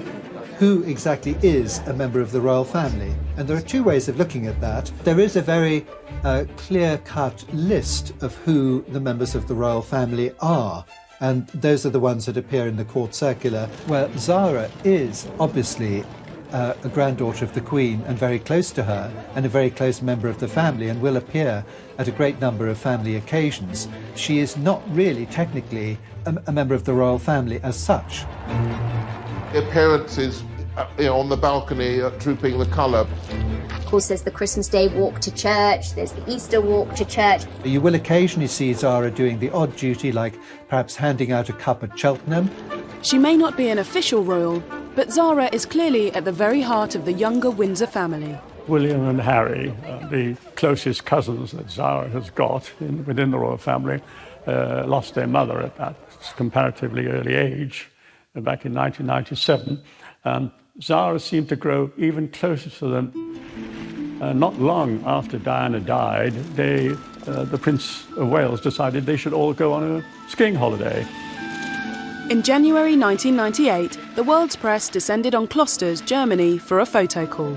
Who exactly is a member of the royal family? And there are two ways of looking at that. There is a very clear-cut list of who the members of the royal family are, and those are the ones that appear in the court circular, where Zara is obviously a granddaughter of the Queen and very close to her, and a very close member of the family, and will appear at a great number of family occasions. She is not really technically a member of the royal family as such. Appearances, on the balcony, trooping the colour. Of course, there's the Christmas Day walk to church, there's the Easter walk to church. You will occasionally see Zara doing the odd duty, like perhaps handing out a cup at Cheltenham. She may not be an official royal, but Zara is clearly at the very heart of the younger Windsor family. William and Harry, the closest cousins that Zara has got within the royal family, lost their mother at that comparatively early age, back in 1997. Zara seemed to grow even closer to them. Not long after Diana died, the Prince of Wales decided they should all go on a skiing holiday. In January 1998, the world's press descended on Klosters, Germany, for a photo call.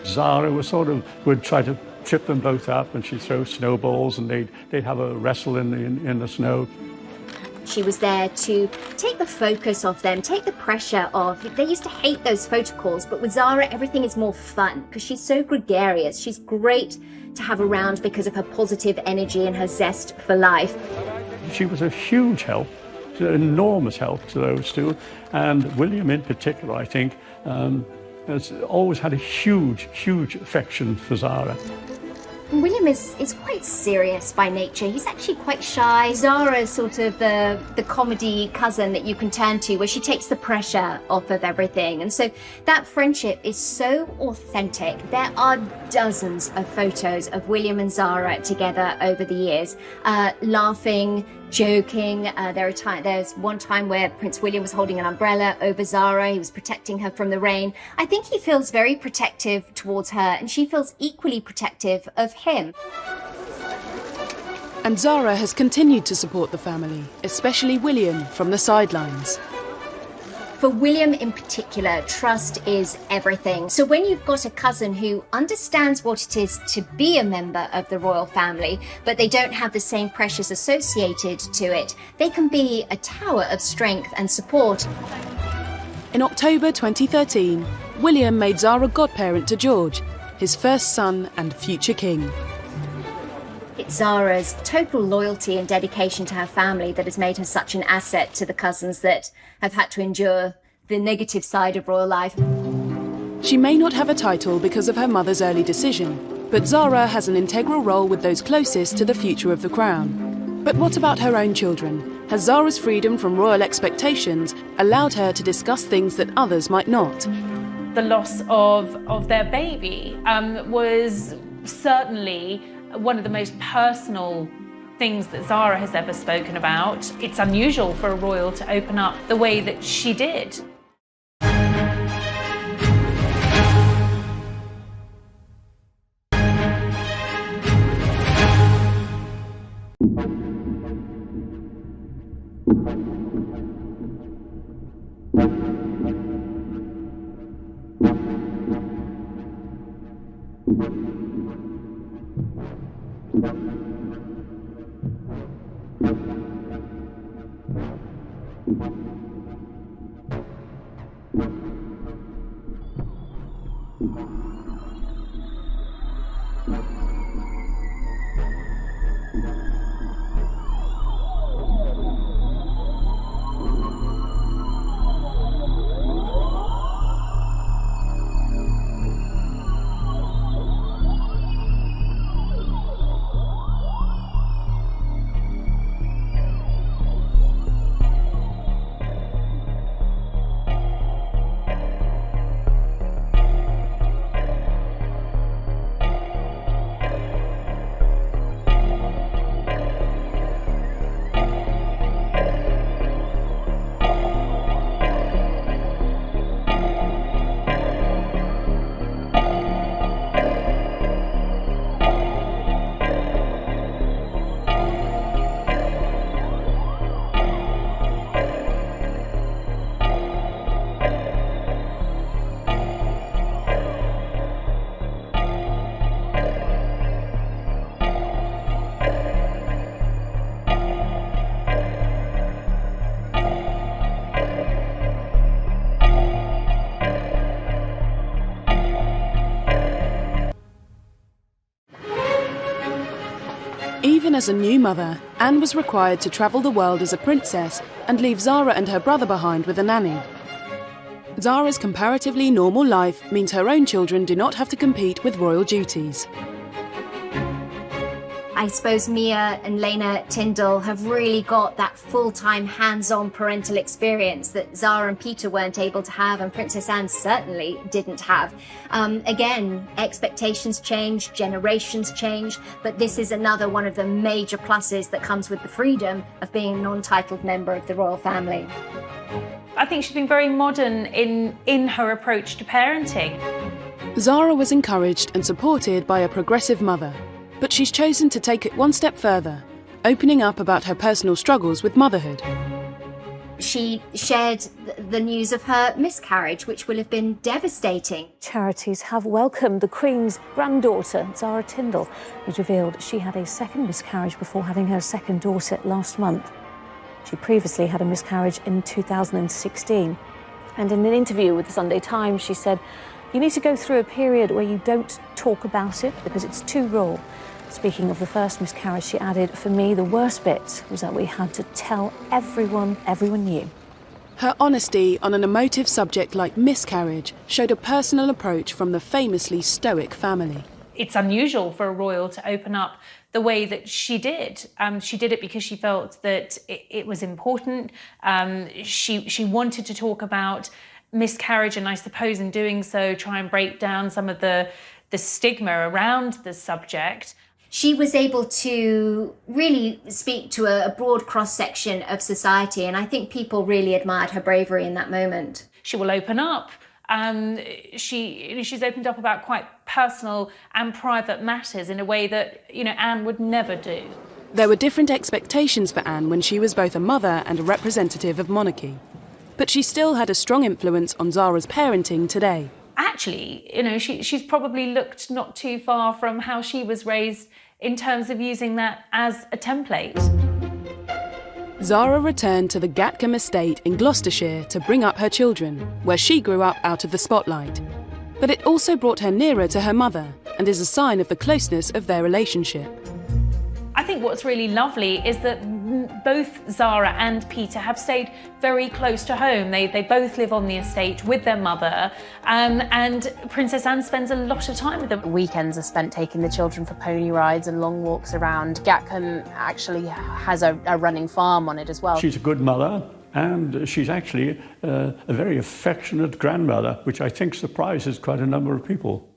Zara would try to trip them both up, and she'd throw snowballs, and they'd have a wrestle in the snow. She was there to take the focus off them, take the pressure off. They used to hate those photo calls, but with Zara, everything is more fun because she's so gregarious. She's great to have around because of her positive energy and her zest for life. She was a huge help, an enormous help to those two, and William in particular, I think, has always had a huge affection for Zara. William is quite serious by nature. He's actually quite shy. Zara is sort of the comedy cousin that you can turn to, where she takes the pressure off of everything. And so that friendship is so authentic. There are dozens of photos of William and Zara together over the years, laughing, joking. There's one time where Prince William was holding an umbrella over Zara. He was protecting her from the rain. I think he feels very protective towards her, and she feels equally protective of him. And Zara has continued to support the family, especially William, from the sidelines. For William in particular, trust is everything. So when you've got a cousin who understands what it is to be a member of the royal family, but they don't have the same pressures associated to it, they can be a tower of strength and support. In October 2013, William made Zara godparent to George, his first son and future king. It's Zara's total loyalty and dedication to her family that has made her such an asset to the cousins that have had to endure the negative side of royal life. She may not have a title because of her mother's early decision, But Zara has an integral role with those closest to the future of the crown. But what about her own children? Has Zara's freedom from royal expectations allowed her to discuss things that others might not? The loss of their baby was certainly one of the most personal things that Zara has ever spoken about. It's unusual for a royal to open up the way that she did. Even as a new mother, Anne was required to travel the world as a princess and leave Zara and her brother behind with a nanny. Zara's comparatively normal life means her own children do not have to compete with royal duties. I suppose Mia and Lena Tyndall have really got that full-time hands-on parental experience that Zara and Peter weren't able to have, and Princess Anne certainly didn't have. Again, expectations change, generations change, but this is another one of the major pluses that comes with the freedom of being a non-titled member of the royal family. I think she's been very modern in her approach to parenting. Zara was encouraged and supported by a progressive mother. But she's chosen to take it one step further, opening up about her personal struggles with motherhood. She shared the news of her miscarriage, which will have been devastating. Charities have welcomed the Queen's granddaughter, Zara Tyndall, who's revealed she had a second miscarriage before having her second daughter last month. She previously had a miscarriage in 2016. And in an interview with the Sunday Times, she said, "You need to go through a period where you don't talk about it because it's too raw." Speaking of the first miscarriage, she added, "For me, the worst bit was that we had to tell everyone knew." Her honesty on an emotive subject like miscarriage showed a personal approach from the famously stoic family. It's unusual for a royal to open up the way that she did. She did it because she felt that it was important. She wanted to talk about miscarriage, and I suppose in doing so try and break down some of the stigma around the subject. She was able to really speak to a broad cross-section of society, and I think people really admired her bravery in that moment. She will open up. She's opened up about quite personal and private matters in a way that, Anne would never do. There were different expectations for Anne when she was both a mother and a representative of monarchy. But she still had a strong influence on Zara's parenting today. Actually, she's probably looked not too far from how she was raised in terms of using that as a template. Zara returned to the Gatcombe estate in Gloucestershire to bring up her children, where she grew up out of the spotlight. But it also brought her nearer to her mother and is a sign of the closeness of their relationship. I think what's really lovely is that both Zara and Peter have stayed very close to home. They both live on the estate with their mother, and Princess Anne spends a lot of time with them. Weekends are spent taking the children for pony rides and long walks around. Gatcombe actually has a running farm on it as well. She's a good mother, and she's actually a very affectionate grandmother, which I think surprises quite a number of people.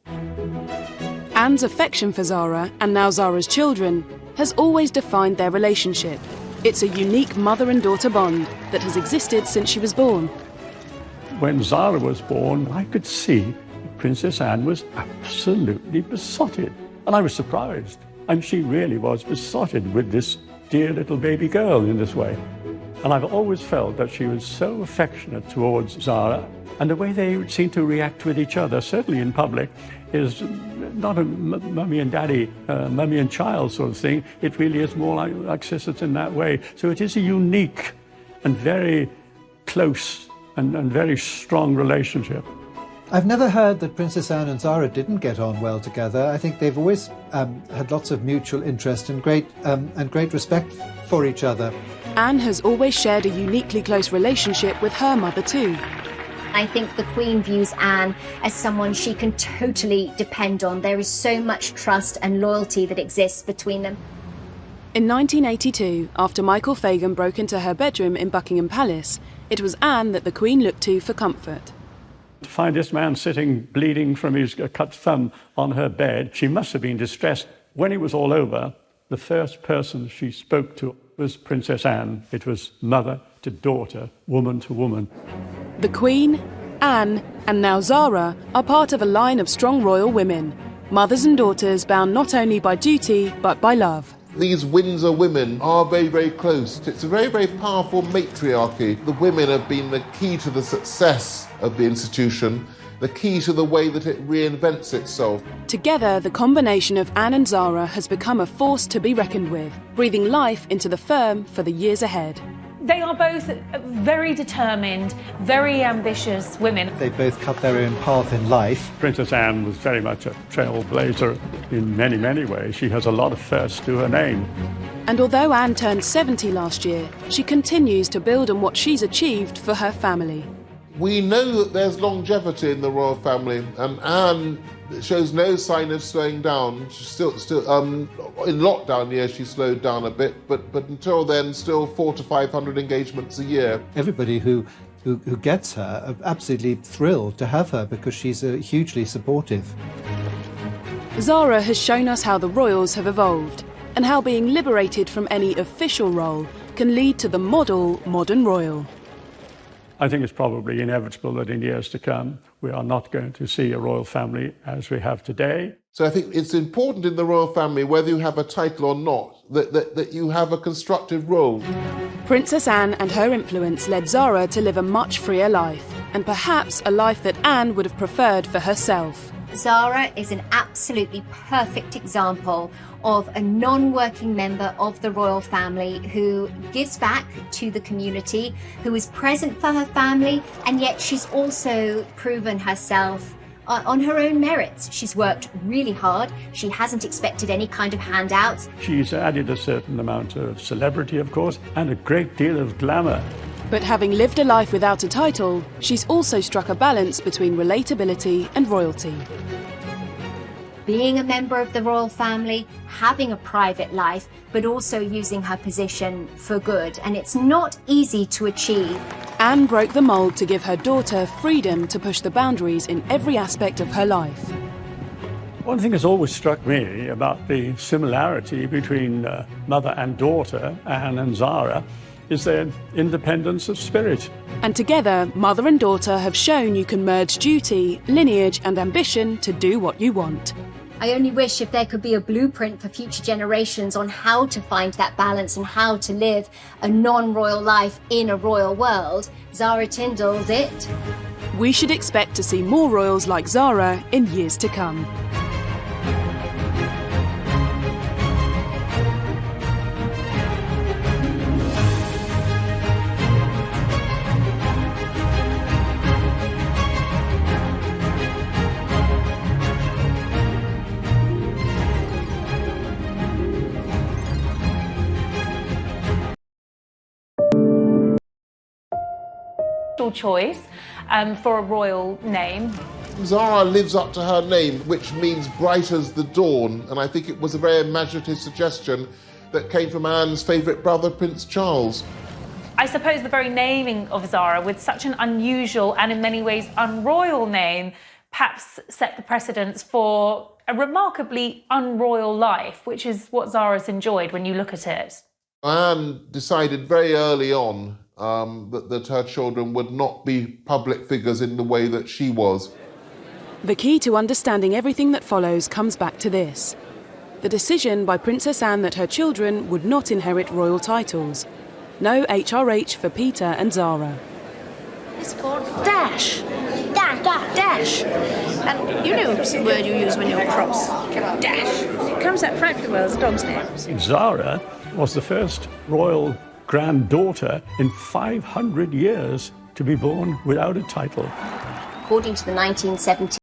Anne's affection for Zara, and now Zara's children, has always defined their relationship. It's a unique mother and daughter bond that has existed since she was born. When Zara was born, I could see Princess Anne was absolutely besotted. And I was surprised. And she really was besotted with this dear little baby girl in this way. And I've always felt that she was so affectionate towards Zara, and the way they seem to react with each other, certainly in public, is not a mummy and daddy, mummy and child sort of thing. It really is more like sisters in that way. So it is a unique and very close and very strong relationship. I've never heard that Princess Anne and Zara didn't get on well together. I think they've always had lots of mutual interest and great respect for each other. Anne has always shared a uniquely close relationship with her mother too. I think the Queen views Anne as someone she can totally depend on. There is so much trust and loyalty that exists between them. In 1982, after Michael Fagan broke into her bedroom in Buckingham Palace, it was Anne that the Queen looked to for comfort. To find this man sitting bleeding from his cut thumb on her bed, she must have been distressed. When it was all over, the first person she spoke to was Princess Anne. It was mother to daughter, woman to woman. The Queen, Anne, and now Zara are part of a line of strong royal women, mothers and daughters bound not only by duty but by love. These Windsor women are very, very close. It's a very, very powerful matriarchy. The women have been the key to the success of the institution, the key to the way that it reinvents itself. Together, the combination of Anne and Zara has become a force to be reckoned with, breathing life into the firm for the years ahead. They are both very determined, very ambitious women. They both cut their own path in life. Princess Anne was very much a trailblazer in many, many ways. She has a lot of firsts to her name. And although Anne turned 70 last year, she continues to build on what she's achieved for her family. We know that there's longevity in the royal family, and Anne shows no sign of slowing down. She's still in lockdown years she slowed down a bit, but until then, still 400 to 500 engagements a year. Everybody who gets her are absolutely thrilled to have her because she's hugely supportive. Zara has shown us how the royals have evolved and how being liberated from any official role can lead to the modern royal. I think it's probably inevitable that in years to come, we are not going to see a royal family as we have today. So I think it's important in the royal family, whether you have a title or not, that you have a constructive role. Princess Anne and her influence led Zara to live a much freer life, and perhaps a life that Anne would have preferred for herself. Zara is an absolutely perfect example of a non-working member of the royal family who gives back to the community, who is present for her family, and yet she's also proven herself on her own merits. She's worked really hard. She hasn't expected any kind of handouts. She's added a certain amount of celebrity, of course, and a great deal of glamour. But having lived a life without a title, she's also struck a balance between relatability and royalty. Being a member of the royal family, having a private life, but also using her position for good. And it's not easy to achieve. Anne broke the mould to give her daughter freedom to push the boundaries in every aspect of her life. One thing that's always struck me about the similarity between mother and daughter, Anne and Zara, is their independence of spirit. And together, mother and daughter have shown you can merge duty, lineage and ambition to do what you want. I only wish if there could be a blueprint for future generations on how to find that balance and how to live a non-royal life in a royal world. Zara Tindall's it. We should expect to see more royals like Zara in years to come. personal choice for a royal name. Zara lives up to her name, which means bright as the dawn, and I think it was a very imaginative suggestion that came from Anne's favourite brother, Prince Charles. I suppose the very naming of Zara, with such an unusual and in many ways unroyal name, perhaps set the precedence for a remarkably unroyal life, which is what Zara's enjoyed when you look at it. Anne decided very early on that her children would not be public figures in the way that she was. The key to understanding everything that follows comes back to this: the decision by Princess Anne that her children would not inherit royal titles. No HRH for Peter and Zara. It's called dash. Dash. And you know the word you use when you're cross. Dash. It comes out frankly well as a dog's name. Zara was the first royal granddaughter in 500 years to be born without a title. According to the 1970